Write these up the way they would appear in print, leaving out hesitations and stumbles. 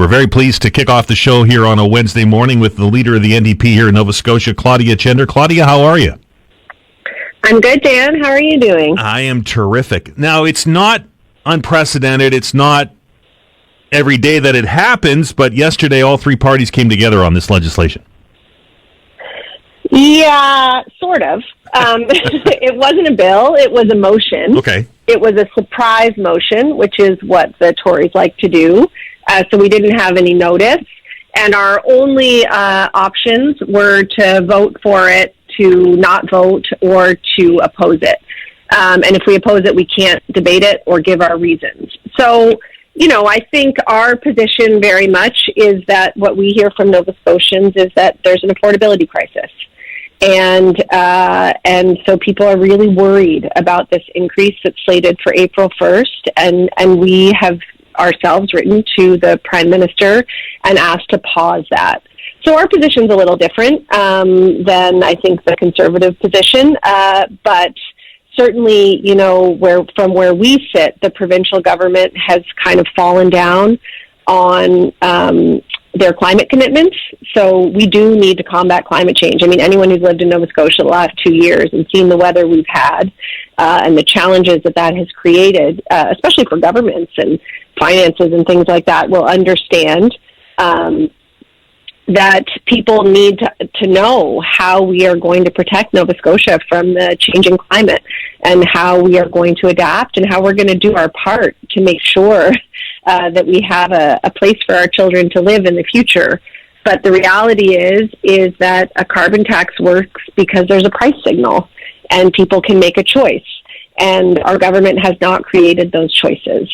We're very pleased to kick off the show here on a Wednesday morning with the leader of the NDP here in Nova Scotia, Claudia Chender. Claudia, how are you? I'm good, Dan. How are you doing? I am terrific. Now, it's not unprecedented. It's not every day that it happens, but yesterday all three parties came together on this legislation. Yeah, sort of. It wasn't a bill. It was a motion. Okay. It was a surprise motion, which is what the Tories like to do. So we didn't have any notice. And our only options were to vote for it, to not vote, or to oppose it. And if we oppose it, we can't debate it or give our reasons. So, I think our position very much is that what we hear from Nova Scotians is that there's an affordability crisis. And so people are really worried about this increase that's slated for April 1st. And we have ourselves written to the Prime Minister and asked to pause that. So our position's a little different than I think the Conservative position, but certainly, from where we sit, the provincial government has kind of fallen down on their climate commitments. So we do need to combat climate change. I mean, anyone who's lived in Nova Scotia the last 2 years and seen the weather we've had and the challenges that has created, especially for governments and finances and things like that, will understand that people need to know how we are going to protect Nova Scotia from the changing climate and how we are going to adapt and how we're going to do our part to make sure that we have a place for our children to live in the future. But the reality is that a carbon tax works because there's a price signal and people can make a choice. And our government has not created those choices.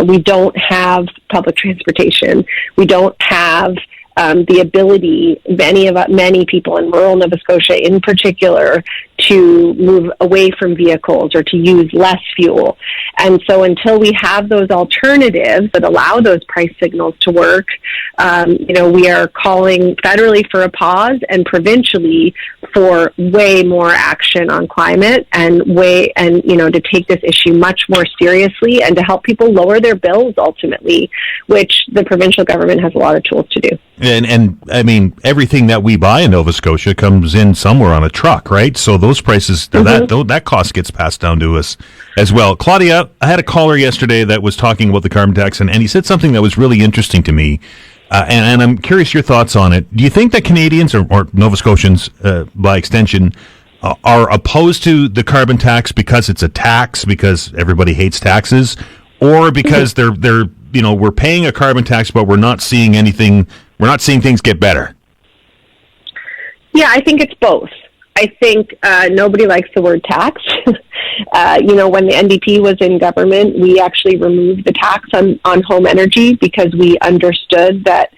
We don't have public transportation. We don't have the ability, many people in rural Nova Scotia in particular, to move away from vehicles or to use less fuel. And so until we have those alternatives that allow those price signals to work, we are calling federally for a pause and provincially for way more action on climate and to take this issue much more seriously and to help people lower their bills ultimately, which the provincial government has a lot of tools to do. And I mean, everything that we buy in Nova Scotia comes in somewhere on a truck, right? So those prices, that cost gets passed down to us as well. Claudia, I had a caller yesterday that was talking about the carbon tax, and he said something that was really interesting to me, and I'm curious your thoughts on it. Do you think that Canadians, or Nova Scotians by extension, are opposed to the carbon tax because it's a tax, because everybody hates taxes, or because we're paying a carbon tax, but we're not seeing things get better? Yeah, I think it's both. I think nobody likes the word tax. When the NDP was in government, we actually removed the tax on home energy because we understood that,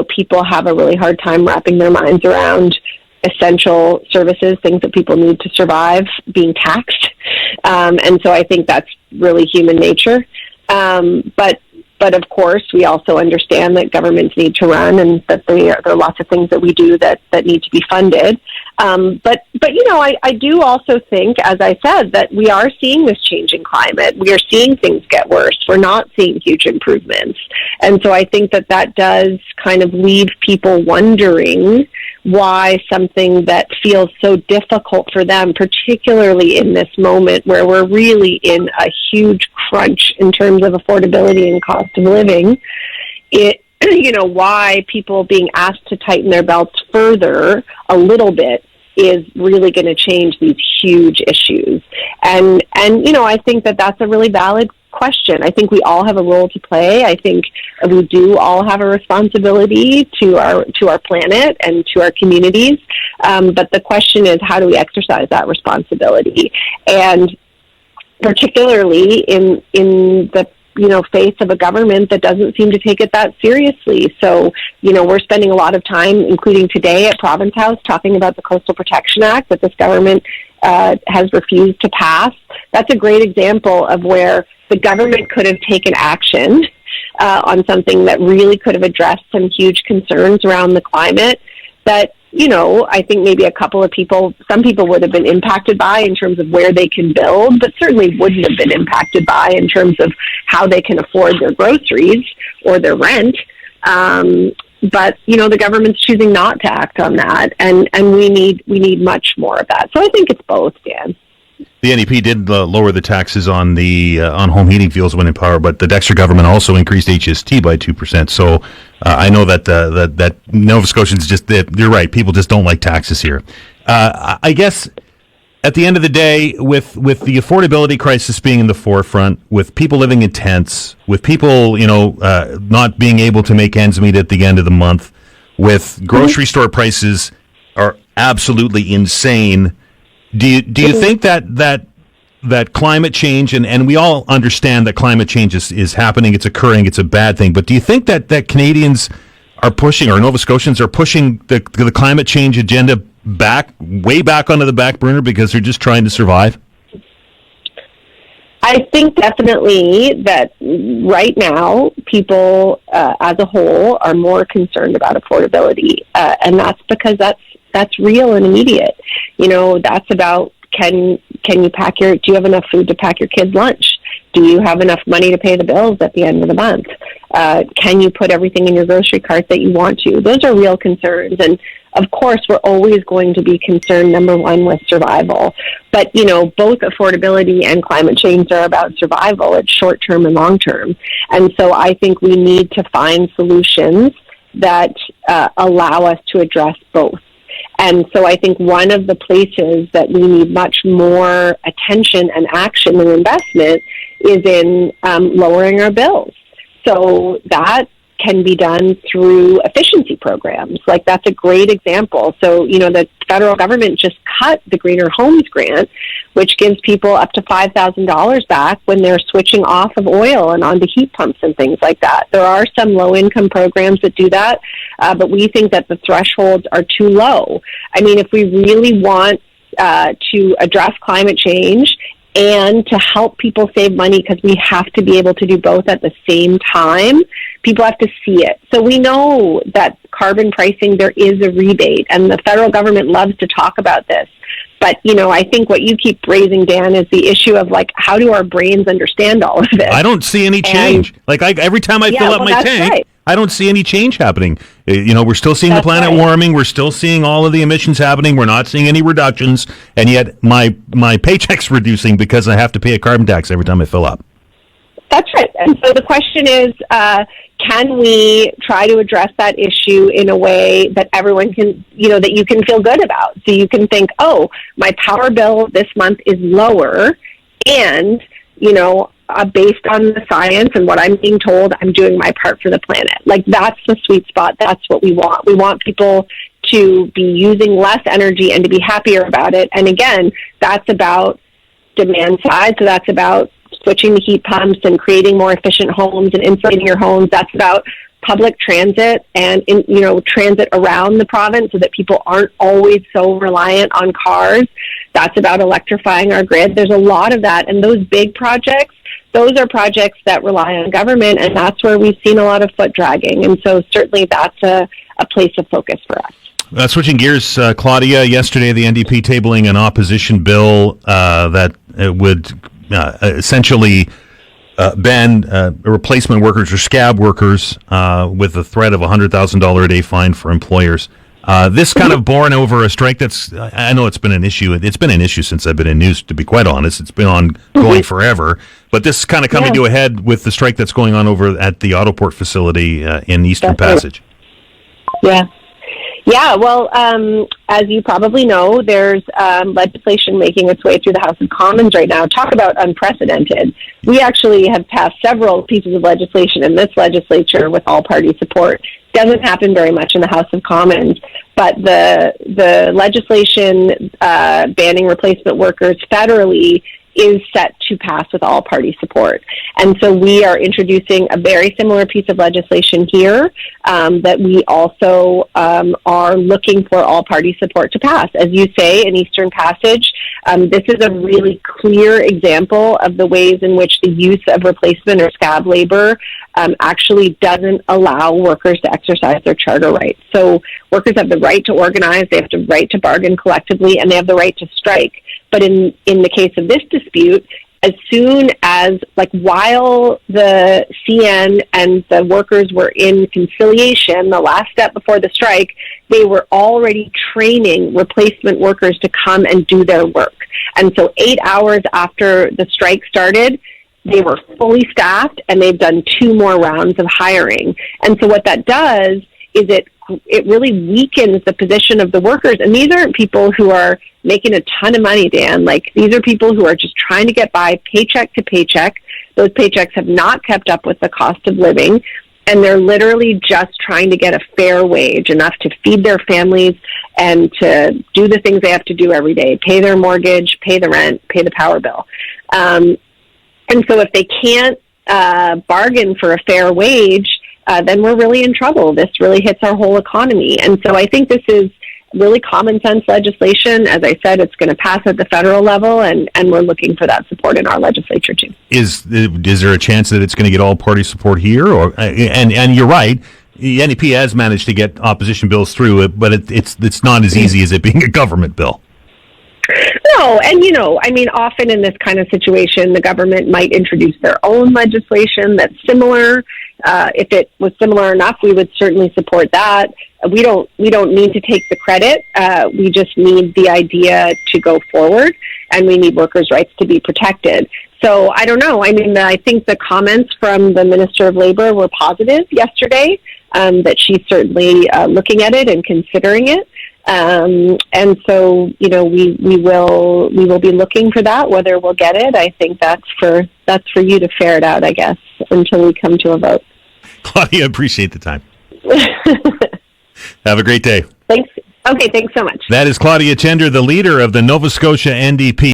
people have a really hard time wrapping their minds around essential services, things that people need to survive, being taxed. And so I think that's really human nature. But of course, we also understand that governments need to run and that there are lots of things that we do that need to be funded. But I do also think, as I said, that we are seeing this change in climate. We are seeing things get worse. We're not seeing huge improvements. And so I think that does kind of leave people wondering why something that feels so difficult for them, particularly in this moment where we're really in a huge crunch in terms of affordability and cost of living, why people being asked to tighten their belts further a little bit is really going to change these huge issues. And I think that's a really valid question. I think we all have a role to play. I think we do all have a responsibility to our planet and to our communities. But the question is, how do we exercise that responsibility? And particularly in the face of a government that doesn't seem to take it that seriously. So, we're spending a lot of time, including today at Province House, talking about the Coastal Protection Act that this government has refused to pass. That's a great example of where the government could have taken action on something that really could have addressed some huge concerns around the climate that, I think maybe some people would have been impacted by in terms of where they can build, but certainly wouldn't have been impacted by in terms of how they can afford their groceries or their rent. But the government's choosing not to act on that, and we need much more of that. So I think it's both, Dan. The NDP did lower the taxes on the on home heating fuels when in power, but the Dexter government also increased HST by 2%. So I know that that Nova Scotians you're right. People just don't like taxes here. I guess at the end of the day, with the affordability crisis being in the forefront, with people living in tents, with people not being able to make ends meet at the end of the month, with grocery store prices are absolutely insane. Do you think that climate change, and we all understand that climate change is happening, it's occurring, it's a bad thing, but do you think that Canadians are pushing, or Nova Scotians are pushing the climate change agenda way back onto the back burner because they're just trying to survive? I think definitely that right now people as a whole are more concerned about affordability, and that's because that's real and immediate. That's about do you have enough food to pack your kids' lunch? Do you have enough money to pay the bills at the end of the month? Can you put everything in your grocery cart that you want to? Those are real concerns. And of course, we're always going to be concerned, number one, with survival. But, both affordability and climate change are about survival. It's short-term and long-term. And so I think we need to find solutions that allow us to address both. And so I think one of the places that we need much more attention and action and investment is in lowering our bills. So that can be done through efficiency programs. Like, that's a great example. So, the federal government just cut the Greener Homes Grant, which gives people up to $5,000 back when they're switching off of oil and onto heat pumps and things like that. There are some low-income programs that do that, but we think that the thresholds are too low. I mean, if we really want to address climate change and to help people save money, because we have to be able to do both at the same time, people have to see it. So we know that carbon pricing, there is a rebate, and the federal government loves to talk about this. But, I think what you keep raising, Dan, is the issue of, how do our brains understand all of this? I don't see any change. Every time I fill up my tank, right. I don't see any change happening. We're still seeing the planet warming. We're still seeing all of the emissions happening. We're not seeing any reductions. And yet my paycheck's reducing because I have to pay a carbon tax every time I fill up. That's right. And so the question is, can we try to address that issue in a way that everyone can, that you can feel good about? So you can think, oh, my power bill this month is lower, and, based on the science and what I'm being told, I'm doing my part for the planet. That's the sweet spot. That's what we want. We want people to be using less energy and to be happier about it. And again, that's about demand side. So that's about switching to heat pumps and creating more efficient homes and insulating your homes. That's about public transit and transit around the province so that people aren't always so reliant on cars. That's about electrifying our grid. There's a lot of that, and those big projects, those are projects that rely on government, and that's where we've seen a lot of foot dragging. And so certainly that's a place of focus for us. Switching gears, Claudia, yesterday the NDP tabling an opposition bill that would essentially ban replacement workers or scab workers with the threat of $100,000 a day fine for employers. This kind of born over a strike that's, I know it's been an issue. It's been an issue since I've been in news, to be quite honest. It's been ongoing forever. But this is kind of coming to a head with the strike that's going on over at the Autoport facility in Eastern Passage. Yeah, well, as you probably know, there's legislation making its way through the House of Commons right now. Talk about unprecedented. We actually have passed several pieces of legislation in this legislature with all-party support. Doesn't happen very much in the House of Commons, but the legislation banning replacement workers federally is set to pass with all-party support. And so we are introducing a very similar piece of legislation here that we also are looking for all-party support to pass. As you say, in Eastern Passage, this is a really clear example of the ways in which the use of replacement or scab labor actually doesn't allow workers to exercise their charter rights. So workers have the right to organize, they have the right to bargain collectively, and they have the right to strike. But in the case of this dispute, as soon as, like, while the CN and the workers were in conciliation, the last step before the strike, they were already training replacement workers to come and do their work. And so 8 hours after the strike started, they were fully staffed, and they've done 2 more rounds of hiring. And so what that does is it really weakens the position of the workers. And these aren't people who are making a ton of money, Dan. Like, these are people who are just trying to get by paycheck to paycheck. Those paychecks have not kept up with the cost of living, and they're literally just trying to get a fair wage, enough to feed their families and to do the things they have to do every day, pay their mortgage, pay the rent, pay the power bill. And so if they can't bargain for a fair wage, then we're really in trouble. This really hits our whole economy. And so I think this is really common sense legislation. As I said, it's going to pass at the federal level, and we're looking for that support in our legislature too. Is there a chance that it's going to get all party support here? Or and you're right, the NDP has managed to get opposition bills through, but it's not as easy as it being a government bill. No, and often in this kind of situation, the government might introduce their own legislation that's similar. If it was similar enough, we would certainly support that. We don't need to take the credit. We just need the idea to go forward, and we need workers' rights to be protected. So I don't know. I think the comments from the Minister of Labour were positive yesterday, that she's certainly looking at it and considering it. And so, we will be looking for that. Whether we'll get it, I think that's for you to ferret out, I guess, until we come to a vote. Claudia, appreciate the time. Have a great day. Thanks. Okay, thanks so much. That is Claudia Chender, the leader of the Nova Scotia NDP.